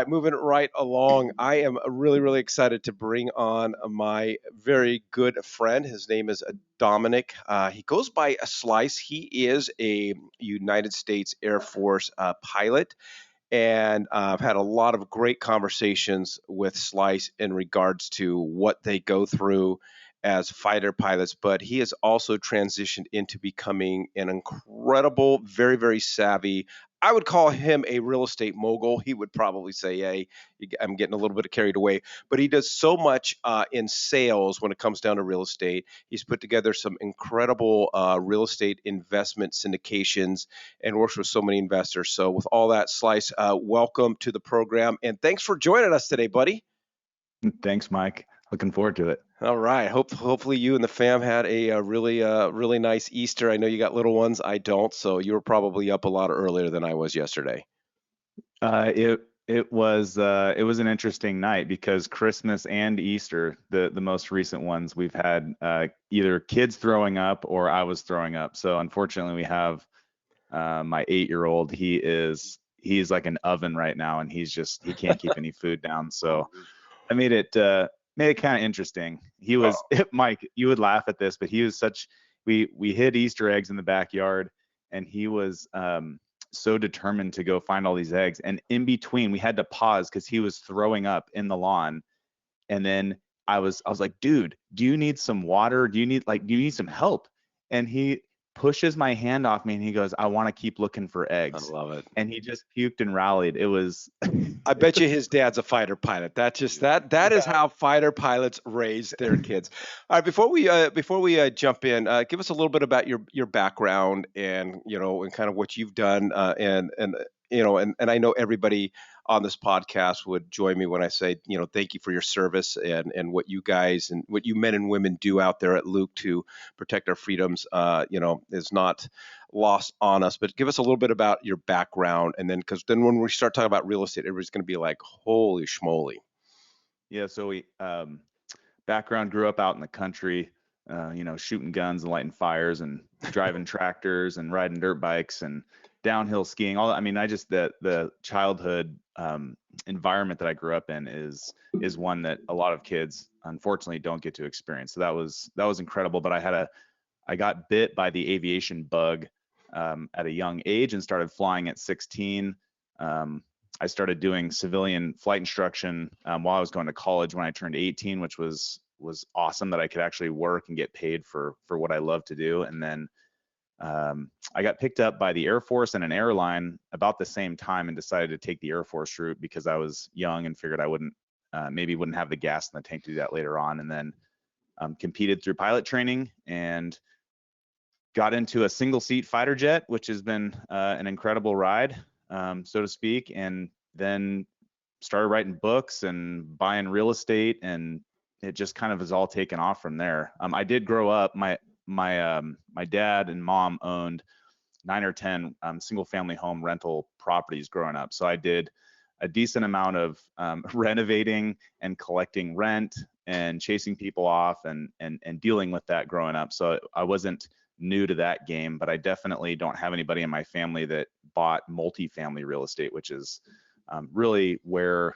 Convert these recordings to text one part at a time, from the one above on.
Moving right along, I am really, really excited to bring on my very good friend. His name is Dominic. He goes by a Slice. He is a United States Air Force pilot, and I've had a lot of great conversations with Slice in regards to what they go through as fighter pilots. But he has also transitioned into becoming an incredible, very, very savvy. I would call him a real estate mogul. He would probably say, "Hey, I'm getting a little bit carried away." But he does so much in sales when it comes down to real estate. He's put together some incredible real estate investment syndications and works with so many investors. So, with all that, Slice, welcome to the program, and thanks for joining us today, buddy. Thanks, Mike. Looking forward to it. All right. Hopefully, you and the fam had a really nice Easter. I know you got little ones. I don't, so you were probably up a lot earlier than I was yesterday. It was an interesting night because Christmas and Easter, the most recent ones, we've had either kids throwing up or I was throwing up. So unfortunately, we have my 8-year-old. He's like an oven right now, and he can't keep any food down. So I made it kind of interesting. He was Mike. You would laugh at this, but he was such. We hid Easter eggs in the backyard, and he was so determined to go find all these eggs. And in between, we had to pause because he was throwing up in the lawn. And then I was like, dude, do you need some water? Do you need some help? And he pushes my hand off me and he goes, I want to keep looking for I eggs. love it. And he just puked and rallied. It was I bet you his dad's a fighter pilot. That is yeah. how fighter pilots raise their kids. All right, before we jump in, give us a little bit about your background and and kind of what you've done and and I know everybody on this podcast would join me when I say thank you for your service and what you guys and what you men and women do out there at Luke to protect our freedoms. Is not lost on us, but give us a little bit about your background, and then because then when we start talking about real estate, everybody's going to be like, "Holy schmoly!" Yeah, so we background grew up out in the country, shooting guns and lighting fires and driving tractors and riding dirt bikes and downhill skiing. I mean, I just the childhood environment that I grew up in is one that a lot of kids unfortunately don't get to experience. So that was incredible. But I got bit by the aviation bug at a young age and started flying at 16. Um, I started doing civilian flight instruction while I was going to college when I turned 18, which was awesome that I could actually work and get paid for what I love to do. And then I got picked up by the Air Force and an airline about the same time and decided to take the Air Force route because I was young and figured I wouldn't have the gas in the tank to do that later on. And then competed through pilot training and got into a single seat fighter jet, which has been an incredible ride, so to speak. And then started writing books and buying real estate, and it just kind of has all taken off from there. I did grow up. My dad and mom owned 9 or 10 single family home rental properties growing up, so I did a decent amount of renovating and collecting rent and chasing people off and dealing with that growing up. So I wasn't new to that game, but I definitely don't have anybody in my family that bought multifamily real estate, which is really where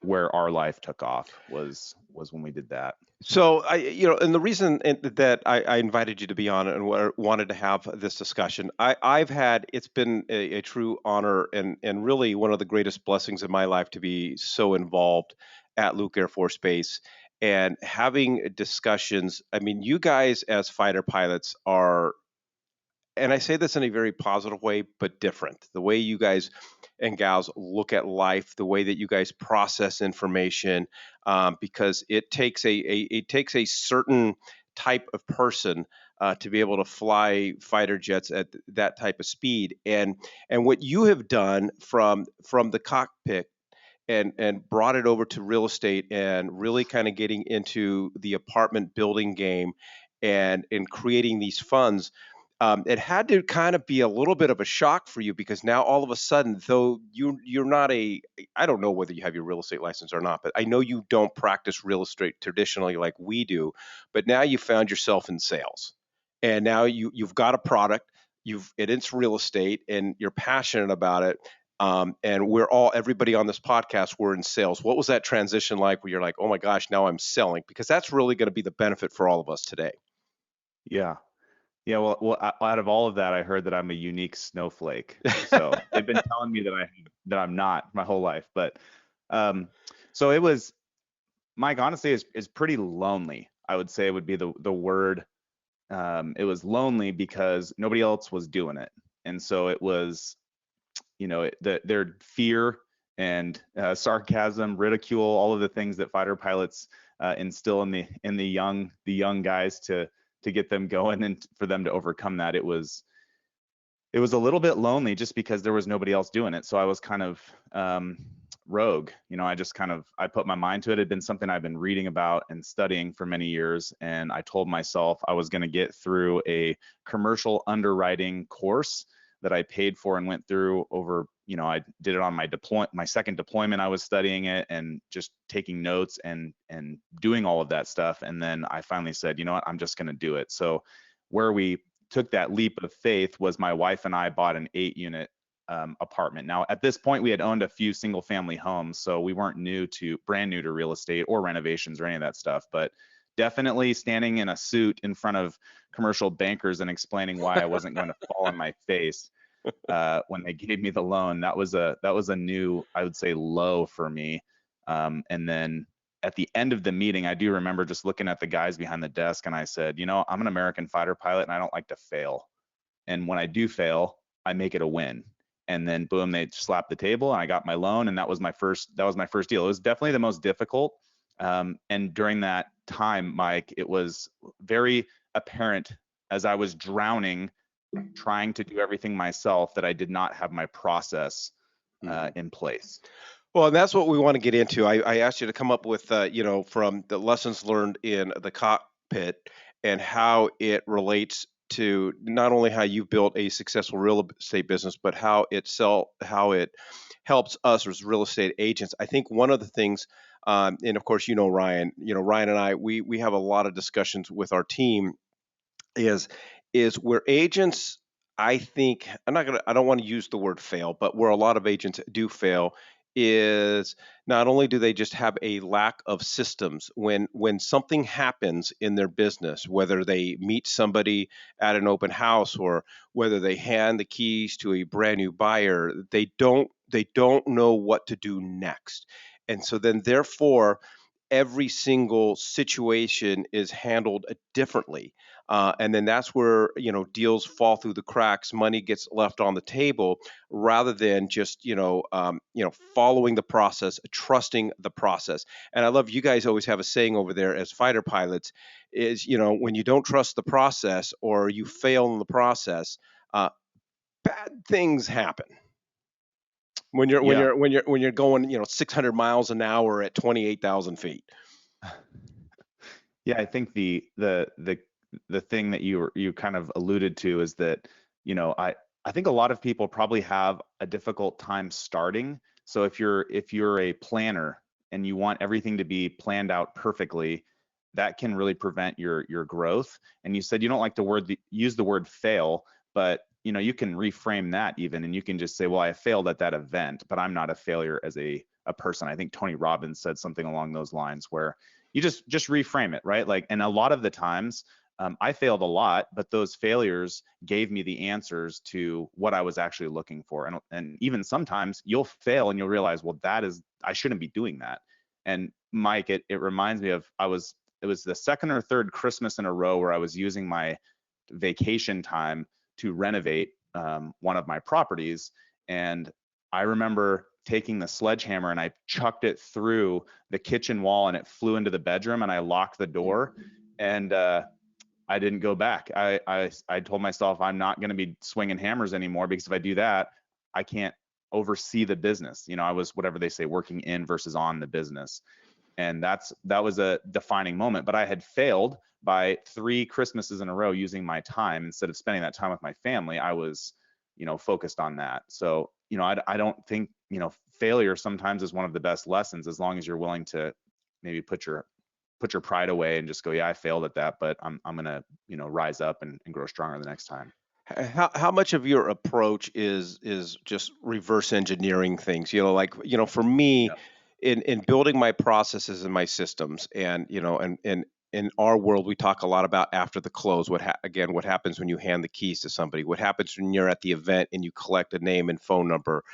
our life took off was when we did that. So and the reason that I invited you to be on and wanted to have this discussion, I've had it's been a true honor and really one of the greatest blessings in my life to be so involved at Luke Air Force Base and having discussions. I mean, you guys as fighter pilots are, and I say this in a very positive way, but different. The way you guys and gals look at life, the way that you guys process information, because it takes a certain type of person to be able to fly fighter jets at that type of speed, and what you have done from the cockpit and brought it over to real estate and really kind of getting into the apartment building game and in creating these funds, it had to kind of be a little bit of a shock for you because now all of a sudden, though you're not a, I don't know whether you have your real estate license or not, but I know you don't practice real estate traditionally like we do, but now you found yourself in sales, and now you've got a product, and it's real estate, and you're passionate about it. And everybody on this podcast, we're in sales. What was that transition like where you're like, oh my gosh, now I'm selling? Because that's really going to be the benefit for all of us today. Yeah. Yeah, out of all of that, I heard that I'm a unique snowflake. So they've been telling me that I'm not my whole life. But um, so it was, Mike, honestly, is pretty lonely. I would say would be the word. It was lonely because nobody else was doing it, and so it was, their fear and sarcasm, ridicule, all of the things that fighter pilots instill in the young guys to get them going and for them to overcome that. It was a little bit lonely just because there was nobody else doing it. So I was kind of rogue. I put my mind to it. It had been something I've been reading about and studying for many years. And I told myself I was going to get through a commercial underwriting course that I paid for and went through over, I did it on my second deployment. I was studying it and just taking notes and doing all of that stuff. And then I finally said, you know what, I'm just going to do it. So where we took that leap of faith was my wife and I bought an 8-unit apartment. Now, at this point, we had owned a few single family homes, so we weren't brand new to real estate or renovations or any of that stuff. But definitely standing in a suit in front of commercial bankers and explaining why I wasn't going to fall on my face when they gave me the loan, that was a new, I would say, low for me. And then at the end of the meeting, I do remember just looking at the guys behind the desk and I said, I'm an American fighter pilot and I don't like to fail. And when I do fail, I make it a win. And then boom, they slapped the table and I got my loan. And that was my first deal. It was definitely the most difficult. And during that time, Mike, it was very apparent as I was drowning, trying to do everything myself, that I did not have my process in place. Well, and that's what we want to get into. I asked you to come up with, from the lessons learned in the cockpit and how it relates to not only how you've built a successful real estate business, but how it helps us as real estate agents. I think one of the things, and of course, Ryan, Ryan and I, we have a lot of discussions with our team is where agents, I think I don't want to use the word fail, but where a lot of agents do fail is not only do they just have a lack of systems when something happens in their business, whether they meet somebody at an open house or whether they hand the keys to a brand new buyer, they don't know what to do next. And so then therefore every single situation is handled differently. And then that's where deals fall through the cracks, money gets left on the table, rather than just following the process, trusting the process. And I love, you guys always have a saying over there as fighter pilots is, when you don't trust the process or you fail in the process, bad things happen. When you're when Yeah. you're when you're when you're going 600 miles an hour at 28,000 feet. Yeah, I think the thing that you kind of alluded to is that, I think a lot of people probably have a difficult time starting. So if you're a planner and you want everything to be planned out perfectly, that can really prevent your growth. And you said you don't like use the word fail, but you can reframe that even, and you can just say, well, I failed at that event, but I'm not a failure as a person. I think Tony Robbins said something along those lines where you just reframe it, right? Like, and a lot of the times I failed a lot, but those failures gave me the answers to what I was actually looking for. And even sometimes you'll fail and you'll realize, well, I shouldn't be doing that. And Mike, it reminds me of, it was the second or third Christmas in a row where I was using my vacation time to renovate one of my properties. And I remember taking the sledgehammer and I chucked it through the kitchen wall and it flew into the bedroom, and I locked the door, and I didn't go back. I told myself I'm not going to be swinging hammers anymore, because if I do that, I can't oversee the business. I was, whatever they say, working in versus on the business. And that was a defining moment. But I had failed by 3 Christmases in a row using my time instead of spending that time with my family. I was, focused on that. So, I don't think, failure sometimes is one of the best lessons, as long as you're willing to maybe put your pride away and just go, yeah, I failed at that, but I'm gonna, rise up and grow stronger the next time. How much of your approach is just reverse engineering things? Like, for me, Yeah, in building my processes and my systems, and and in our world, we talk a lot about after the close. Again, what happens when you hand the keys to somebody? What happens when you're at the event and you collect a name and phone number,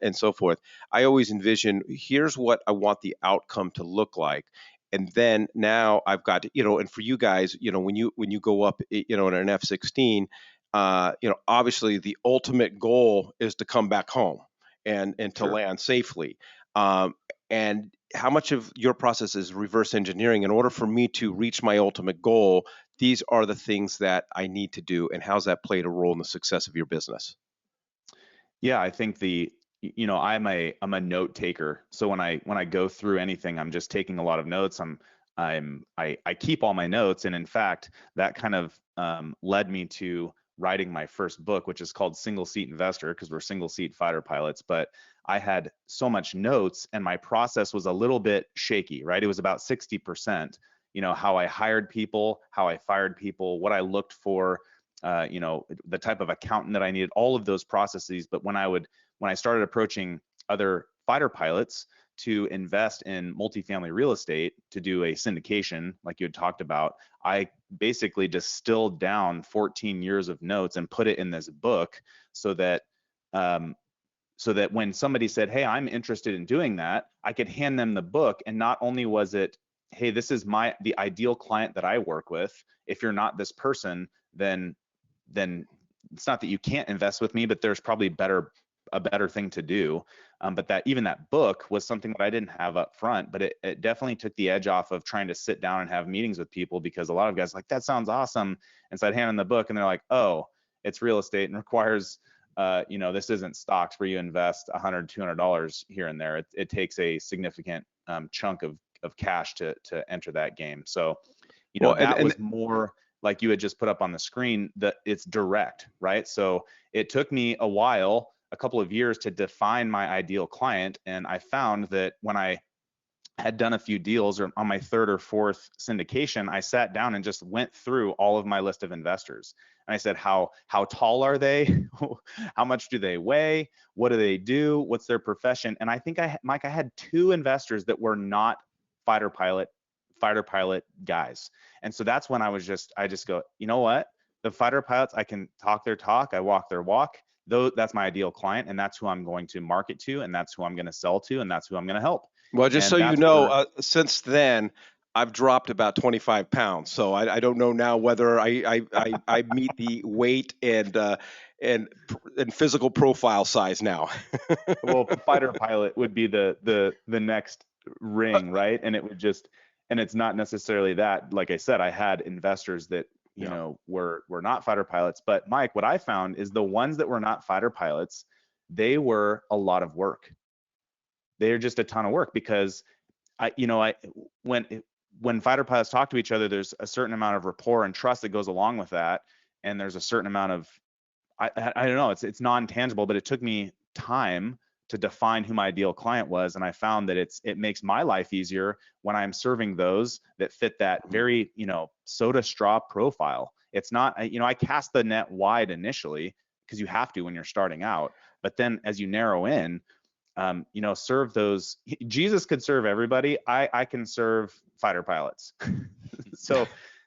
and so forth? I always envision, here's what I want the outcome to look like. And then now I've got, and for you guys, when you go up, in an F-16, obviously the ultimate goal is to come back home and to sure. land safely. Um, and how much of your process is reverse engineering? In order for me to reach my ultimate goal, these are the things that I need to do, and how's that played a role in the success of your business? Yeah, I think I'm a note taker. So when I go through anything, I'm just taking a lot of notes. I keep all my notes, and in fact, that kind of led me to writing my first book, which is called Single Seat Investor, because we're single seat fighter pilots. But I had so much notes, and my process was a little bit shaky, right? It was about 60%. How I hired people, how I fired people, what I looked for, the type of accountant that I needed, all of those processes. But when I started approaching other fighter pilots to invest in multifamily real estate to do a syndication, like you had talked about, I basically distilled down 14 years of notes and put it in this book so that um, when somebody said, "Hey, I'm interested in doing that," I could hand them the book, and not only was it, "Hey, this is the ideal client that I work with. If you're not this person, then it's not that you can't invest with me, but there's probably a better thing to do." But that book was something that I didn't have up front, but it definitely took the edge off of trying to sit down and have meetings with people, because a lot of guys are like, "That sounds awesome," and so I'd hand them the book and they're like, "Oh, it's real estate and requires this isn't stocks where you invest $100, $200 here and there. It takes a significant chunk of cash to enter that game." So, Well, that was more like you had just put up on the screen, that it's direct, right? So it took me a while, a couple of years, to define my ideal client. And I found that when I had done a few deals, or on my third or fourth syndication, I sat down and just went through all of my list of investors. And I said, how tall are they? How much do they weigh? What do they do? What's their profession? And I think Mike, I had two investors that were not fighter pilot fighter pilot guys. And so that's when I just go, you know what? The fighter pilots, I can talk their talk, I walk their walk. Though that's my ideal client, and that's who I'm going to market to, and that's who I'm going to sell to, and that's who I'm going to help. well, just so And you that's know, where since then, I've dropped about 25 pounds. So I don't know now whether I meet the weight and physical profile size now. well, fighter pilot would be the next ring, right? And it would just, and it's not necessarily that. Like I said, I had investors that Yeah. were not fighter pilots. But Mike, what I found is the ones that were not fighter pilots, they were a lot of work. They're just a ton of work, because I when when fighter pilots talk to each other, there's a certain amount of rapport and trust that goes along with that, and there's a certain amount of, I don't know, it's non-tangible, but it took me time to define who my ideal client was, and I found that it makes my life easier when I'm serving those that fit that Mhm. very soda straw profile. It's not, I cast the net wide initially, because you have to when you're starting out, but then as you narrow in, serve those. Jesus could serve everybody. I can serve fighter pilots. So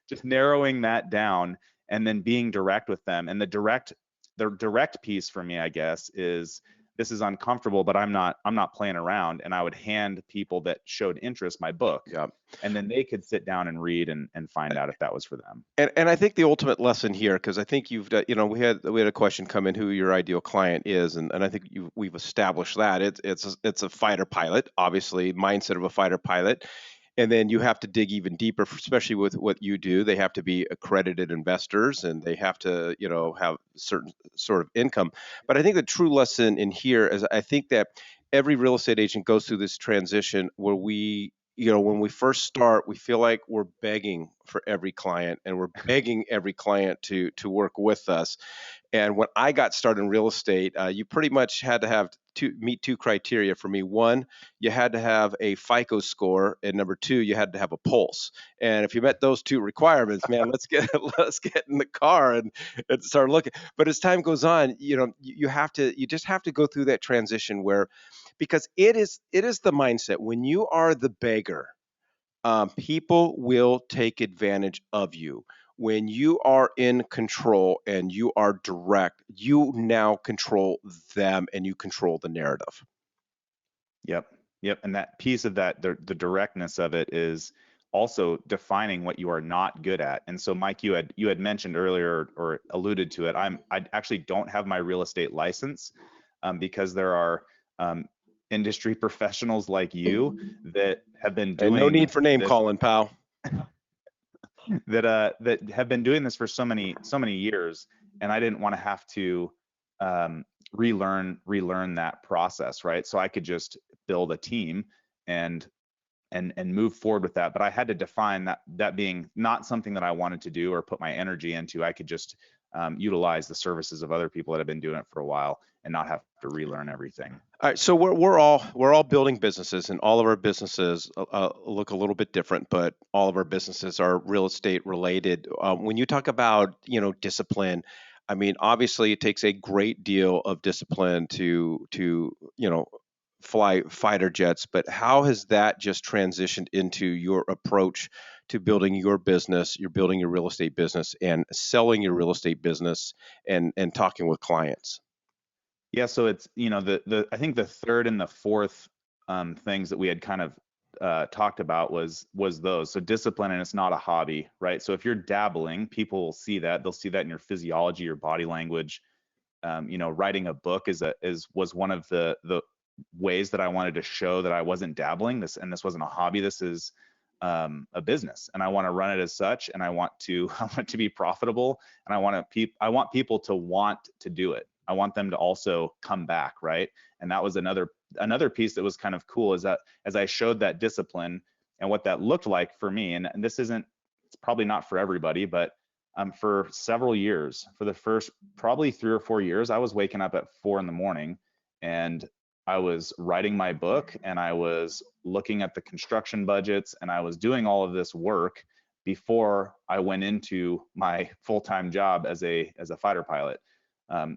just narrowing that down, and then being direct with them. And the direct piece for me, I guess, is, this is uncomfortable, but I'm not playing around. And I would hand people that showed interest my book, Yeah. and then they could sit down and read and find out if that was for them. And I think the ultimate lesson here, because I think we had a question come in, who your ideal client is, and I think we've established that it's a fighter pilot, obviously mindset of a fighter pilot, and then you have to dig even deeper, especially with what you do. They have to be accredited investors, and they have to have certain sort of income. But I think the true lesson in here is, I think that every real estate agent goes through this transition where when we first start, we feel like we're begging for every client, and we're begging every client to work with us. And when I got started in real estate, you pretty much had to have to meet two criteria for me. One, you had to have a FICO score, and number two, you had to have a pulse. And if you met those two requirements, man, let's get let's get in the car and start looking. But as time goes on, you just have to go through that transition where, because it is the mindset when you are the beggar, people will take advantage of you. When you are in control and you are direct, you now control them and you control the narrative. Yep. Yep. And that piece of that, the directness of it is also defining what you are not good at. And so, Mike, you had mentioned earlier or alluded to it. I actually don't have my real estate license, because there are industry professionals like you that have been And no doing need for name this, calling, pal. that have been doing this for so many years, and I didn't want to have to relearn that process, right? So I could just build a team and and move forward with that. But I had to define that being not something that I wanted to do or put my energy into. I could just utilize the services of other people that have been doing it for a while and not have to relearn everything. All right, so we're all building businesses, and all of our businesses look a little bit different, but all of our businesses are real estate related. When you talk about discipline, I mean, obviously it takes a great deal of discipline to fly fighter jets, but how has that just transitioned into your approach to building your business? You're building your real estate business and selling your real estate business and talking with clients. Yeah, so it's the I think the third and the fourth things that we had kind of talked about was those. So discipline, and it's not a hobby, right? So if you're dabbling, people will see that. They'll see that in your physiology, your body language. Writing a book was one of the ways that I wanted to show that I wasn't dabbling. This wasn't a hobby. This is a business, and I want to run it as such. And I want to I want to be profitable, and I want people to want to do it. I want them to also come back, right? And that was another piece that was kind of cool, is that as I showed that discipline and what that looked like for me, and this isn't, it's probably not for everybody, but for several years, for the first probably 3 or 4 years, I was waking up at 4 in the morning, and I was writing my book, and I was looking at the construction budgets, and I was doing all of this work before I went into my full-time job as a fighter pilot.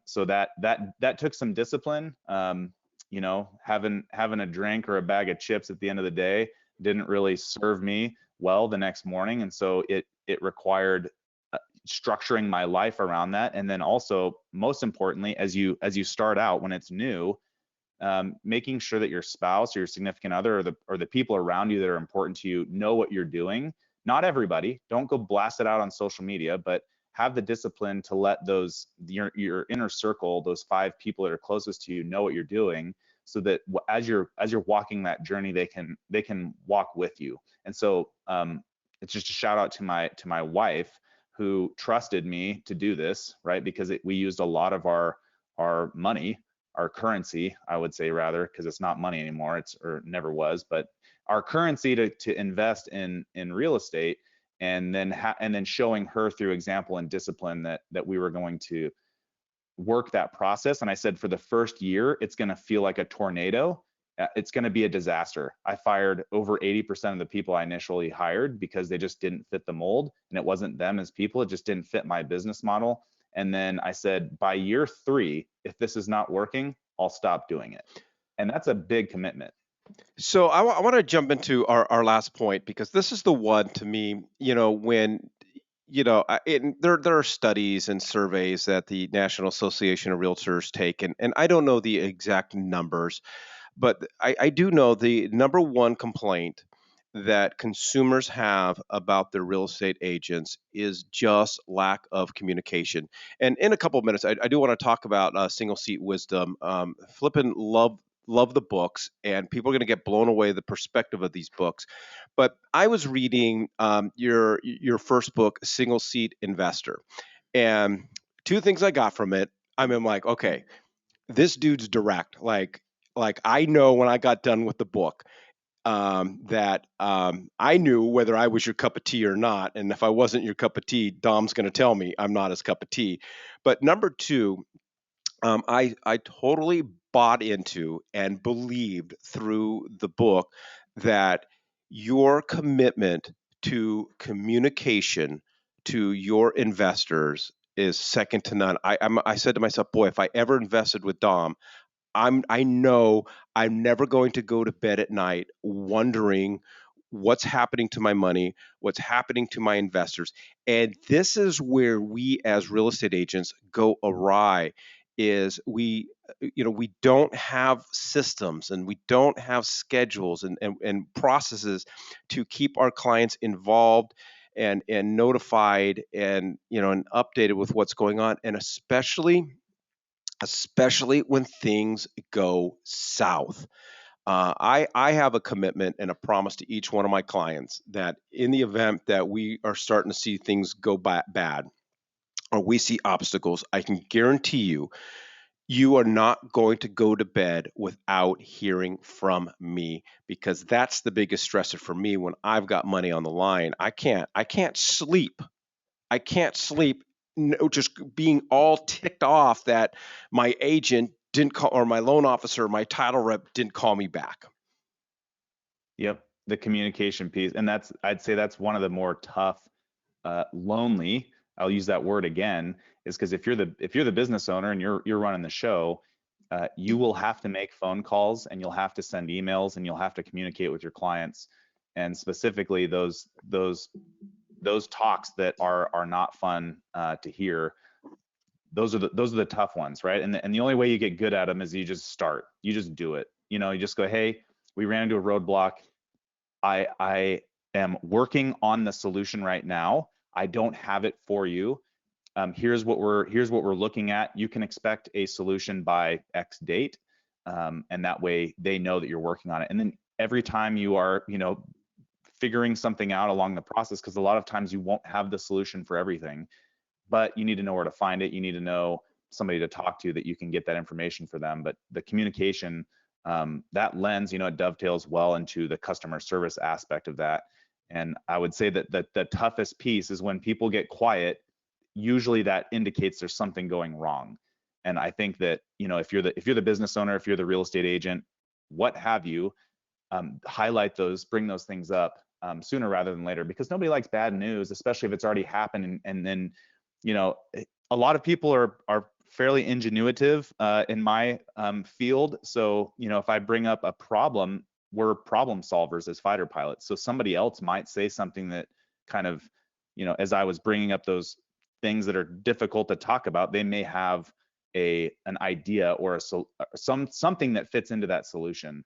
So that took some discipline. Having a drink or a bag of chips at the end of the day didn't really serve me well the next morning, and so it required structuring my life around that. And then also, most importantly, as you start out when it's new, making sure that your spouse or your significant other or the people around you that are important to you know what you're doing. Not everybody, don't go blast it out on social media, but have the discipline to let your inner circle, those 5 people that are closest to you, know what you're doing, so that as you're walking that journey, they can walk with you. And so it's just a shout out to my wife, who trusted me to do this, right? Because we used a lot of our money, our currency, I would say, rather, because it's not money anymore, or never was, but our currency to invest in real estate, and then showing her through example and discipline that we were going to work that process. And I said, for the first year, it's going to feel like a tornado. It's going to be a disaster. I fired over 80% of the people I initially hired because they just didn't fit the mold, and it wasn't them as people, it just didn't fit my business model. And then I said, by year 3, if this is not working, I'll stop doing it. And that's a big commitment. So I want to jump into our last point, because this is the one to me, when there are studies and surveys that the National Association of Realtors take, and I don't know the exact numbers, but I do know the number one complaint that consumers have about their real estate agents is just lack of communication. And in a couple of minutes, I do want to talk about Single Seat Wisdom. Flippin' love the books, and people are going to get blown away the perspective of these books. But I was reading your first book, Single Seat Investor, and two things I got from it. I'm like, okay, this dude's direct. Like I know when I got done with the book, that I knew whether I was your cup of tea or not. And if I wasn't your cup of tea, Dom's going to tell me I'm not his cup of tea. But number two, I totally bought into and believed through the book that your commitment to communication to your investors is second to none. I said to myself, boy, if I ever invested with Dom, I know I'm never going to go to bed at night wondering what's happening to my money, what's happening to my investors. And this is where we as real estate agents go awry is we don't have systems and we don't have schedules and processes to keep our clients involved and notified and updated with what's going on, and especially when things go south. I have a commitment and a promise to each one of my clients that in the event that we are starting to see things go bad or we see obstacles, I can guarantee you, you are not going to go to bed without hearing from me, because that's the biggest stressor for me when I've got money on the line. I can't sleep. I can't sleep, just being all ticked off that my agent didn't call, or my loan officer, my title rep didn't call me back. Yep, the communication piece, and I'd say that's one of the more tough, lonely. I'll use that word again, is because if you're the business owner and you're running the show, you will have to make phone calls and you'll have to send emails and you'll have to communicate with your clients, and specifically those talks that are not fun to hear. Those are the tough ones, right? And the only way you get good at them is you just start. You just do it. You just go, hey, we ran into a roadblock. I am working on the solution right now. I don't have it for you. Here's what we're looking at. You can expect a solution by X date, and that way they know that you're working on it. And then every time you are, figuring something out along the process, because a lot of times you won't have the solution for everything, but you need to know where to find it. You need to know somebody to talk to that you can get that information for them. But the communication, that lens, it dovetails well into the customer service aspect of that. And I would say that the toughest piece is when people get quiet. Usually that indicates there's something going wrong. And I think that, if you're the business owner, if you're the real estate agent, what have you, highlight those, bring those things up sooner rather than later, because nobody likes bad news, especially if it's already happened. And then, a lot of people are fairly ingenuitive in my field. So, if I bring up a problem, we're problem solvers as fighter pilots. So somebody else might say something that kind of, as I was bringing up those things that are difficult to talk about, they may have an idea or something that fits into that solution.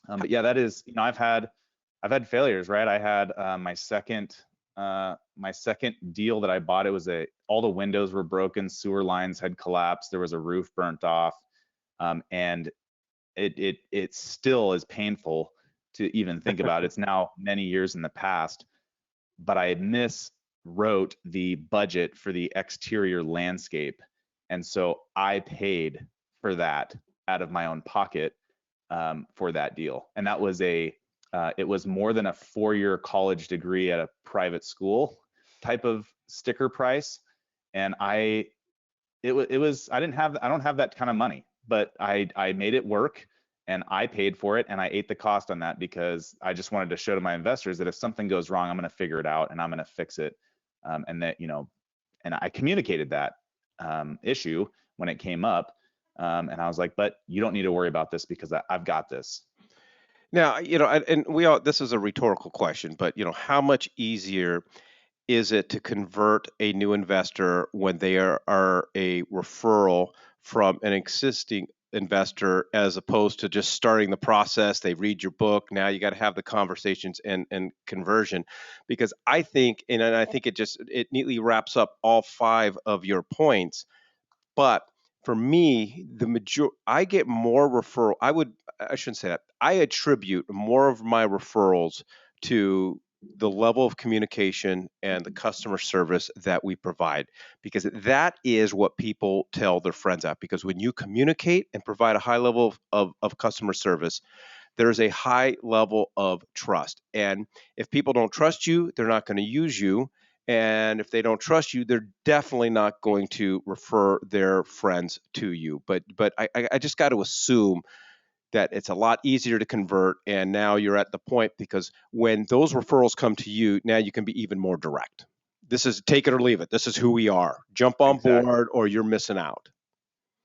But yeah, that is, I've had failures, right? I had my second deal that I bought. It was all the windows were broken, sewer lines had collapsed, there was a roof burnt off, and it still is painful to even think about. It's now many years in the past, but I miswrote the budget for the exterior landscape, and so I paid for that out of my own pocket for that deal, and it was more than a 4-year college degree at a private school type of sticker price. And I don't have that kind of money, but I made it work and I paid for it and I ate the cost on that, because I just wanted to show to my investors that if something goes wrong, I'm going to figure it out and I'm going to fix it. And that, and I communicated that issue when it came up. And I was like, but you don't need to worry about this because I've got this. Now, and we all, this is a rhetorical question, but how much easier is it to convert a new investor when they are a referral from an existing investor, as opposed to just starting the process? They read your book. Now you got to have the conversations and conversion, because I think it neatly wraps up all five of your points. But for me, I get more referral. I shouldn't say that. I attribute more of my referrals to the level of communication and the customer service that we provide, because that is what people tell their friends at. Because when you communicate and provide a high level of customer service, there's a high level of trust. And if people don't trust you, they're not going to use you. And if they don't trust you, they're definitely not going to refer their friends to you. But I just got to assume that it's a lot easier to convert. And now you're at the point, because when those referrals come to you, now you can be even more direct. This is take it or leave it. This is who we are. Jump on Exactly. board or you're missing out.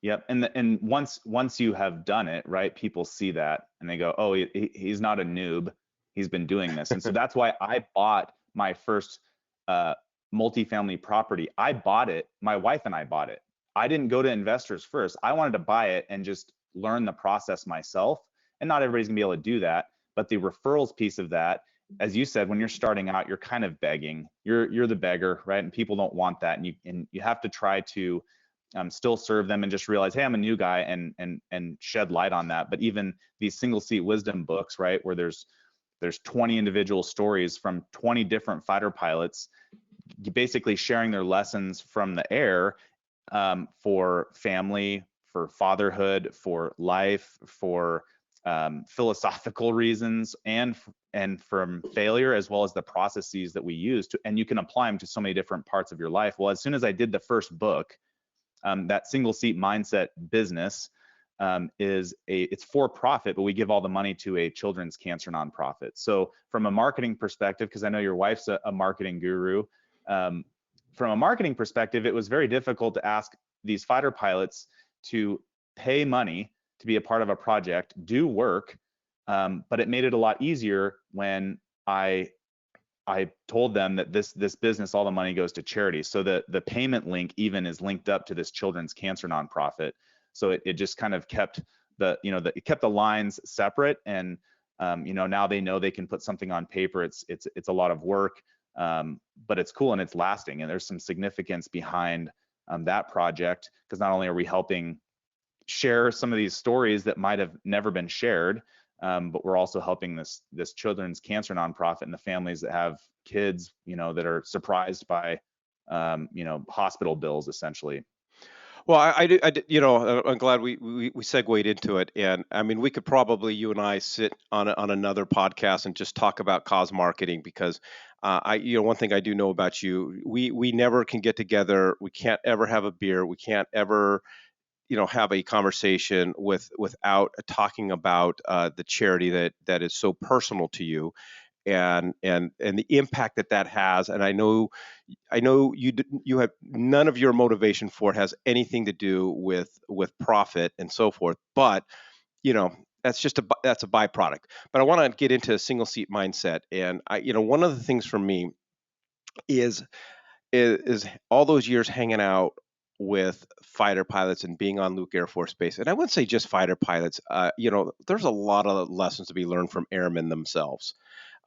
Yep. And once you have done it, right, people see that and they go, oh, he's not a noob. He's been doing this. And so that's why I bought my first uh, multifamily property. I bought it. My wife and I bought it. I didn't go to investors first. I wanted to buy it and just learn the process myself. And not everybody's gonna be able to do that. But the referrals piece of that, as you said, when you're starting out, you're kind of begging. You're the beggar, right? And people don't want that. And you have to try to still serve them and just realize, hey, I'm a new guy, and shed light on that. But even these single seat wisdom books, right, where there's 20 individual stories from 20 different fighter pilots, basically sharing their lessons from the air, for family, for fatherhood, for life, for philosophical reasons, and from failure, as well as the processes that we use to, and you can apply them to so many different parts of your life. Well, as soon as I did the first book, that single seat mindset business, it's for profit, but we give all the money to a children's cancer nonprofit. So from a marketing perspective, because I know your wife's a marketing guru, from a marketing perspective, it was very difficult to ask these fighter pilots to pay money to be a part of a project, do work, but it made it a lot easier when I told them that this business, all the money goes to charity. So the payment link even is linked up to this children's cancer nonprofit. So it just kind of kept it kept the lines separate. And now they know they can put something on paper. It's a lot of work, but it's cool and it's lasting. And there's some significance behind that project, because not only are we helping share some of these stories that might have never been shared, but we're also helping this children's cancer nonprofit and the families that have kids, that are surprised by, hospital bills, essentially. Well, I'm glad we segued into it, and I mean, we could probably you and I sit on another podcast and just talk about cause marketing, because one thing I do know about you, we never can get together, we can't ever have a beer, we can't ever have a conversation without talking about the charity that is so personal to you, and the impact that has. And I know you have none of your motivation for it has anything to do with profit and so forth, but you know that's a byproduct. But I want to get into a single seat mindset, and one of the things for me is is all those years hanging out with fighter pilots and being on Luke Air Force Base. And I wouldn't say just fighter pilots. There's a lot of lessons to be learned from airmen themselves,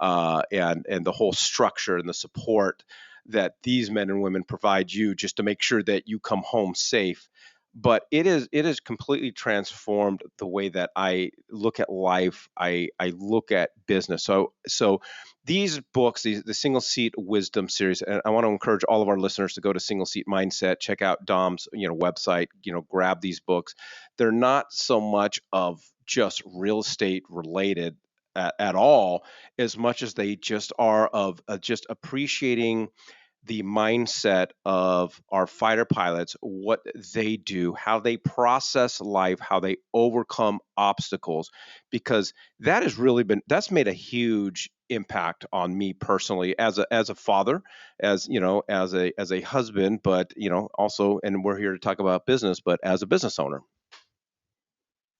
and the whole structure and the support that these men and women provide you just to make sure that you come home safe. But it is completely transformed the way that I look at life. I look at business. So these books, the Single Seat Wisdom series, and I want to encourage all of our listeners to go to Single Seat Mindset, check out Dom's website, grab these books. They're not so much of just real estate related at all, as much as they just are of just appreciating the mindset of our fighter pilots, what they do, how they process life, how they overcome obstacles, because that's made a huge impact on me personally as a father, as a husband, but also, and we're here to talk about business, but as a business owner.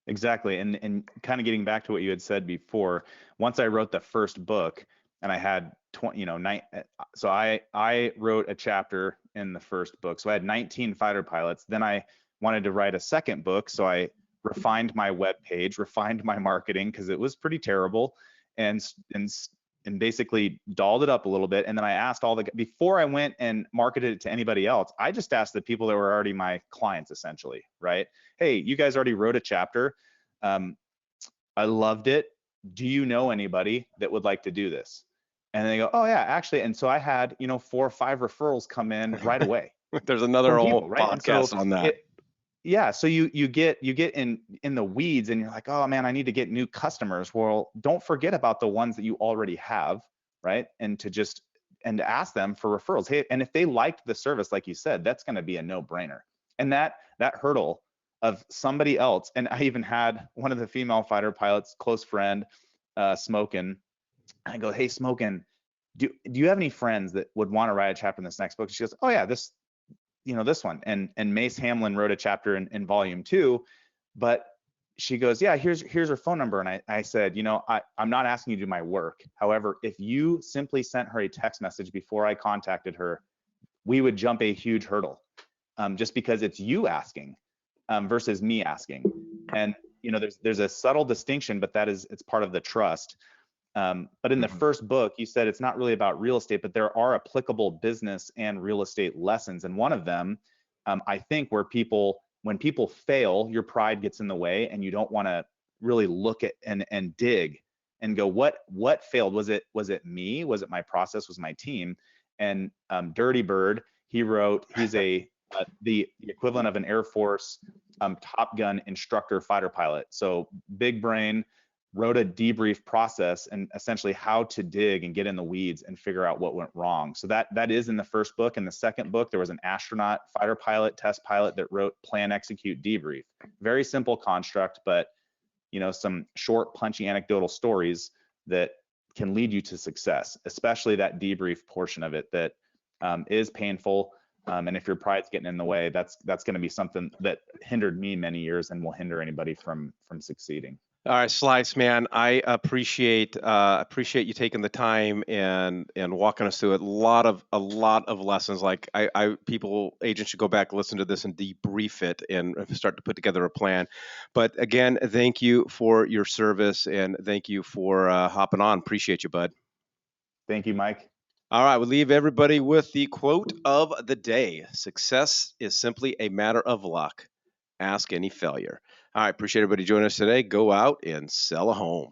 Exactly. And kind of getting back to what you had said before, once I wrote the first book and I had 20, so I wrote a chapter in the first book. So I had 19 fighter pilots. Then I wanted to write a second book. So I refined my web page, refined my marketing, because it was pretty terrible, and and basically dolled it up a little bit. And then I asked before I went and marketed it to anybody else, I just asked the people that were already my clients, essentially, right? Hey, you guys already wrote a chapter. Um, I loved it. Do you know anybody that would like to do this? And they go, oh yeah, actually. And so I had, 4 or 5 referrals come in right away There's another from whole people, right? And so podcast on that. yeah, so you get in the weeds, and you're like, oh man, I need to get new customers. Well, don't forget about the ones that you already have, right? And to just and ask them for referrals. Hey, and if they liked the service, like you said, that's going to be a no-brainer. And that hurdle of somebody else, and I even had one of the female fighter pilots, close friend, Smokin. I go, hey, Smokin, do you have any friends that would want to write a chapter in this next book? She goes, oh yeah, this one. And Mace Hamlin wrote a chapter in volume 2, but she goes, yeah, here's her phone number. And I said, I'm not asking you to do my work. However, if you simply sent her a text message before I contacted her, we would jump a huge hurdle, just because it's you asking versus me asking. And there's a subtle distinction, but it's part of the trust. But in the first book, you said it's not really about real estate, but there are applicable business and real estate lessons. And one of them, I think, when people fail, your pride gets in the way, and you don't want to really look at and dig and go, what failed? Was it me? Was it my process? Was my team? And Dirty Bird, he's the equivalent of an Air Force Top Gun instructor fighter pilot. So big brain, wrote a debrief process and essentially how to dig and get in the weeds and figure out what went wrong. So that is in the first book. In the second book, there was an astronaut, fighter pilot, test pilot that wrote Plan, Execute, Debrief. Very simple construct, but some short, punchy anecdotal stories that can lead you to success, especially that debrief portion of it that is painful. And if your pride's getting in the way, that's going to be something that hindered me many years and will hinder anybody from succeeding. All right, Slice, man, I appreciate you taking the time and walking us through it. A lot of lessons. Like agents should go back, listen to this, and debrief it, and start to put together a plan. But again, thank you for your service, and thank you for hopping on. Appreciate you, bud. Thank you, Mike. All right, we'll leave everybody with the quote of the day: "Success is simply a matter of luck. Ask any failure." All right, appreciate everybody joining us today. Go out and sell a home.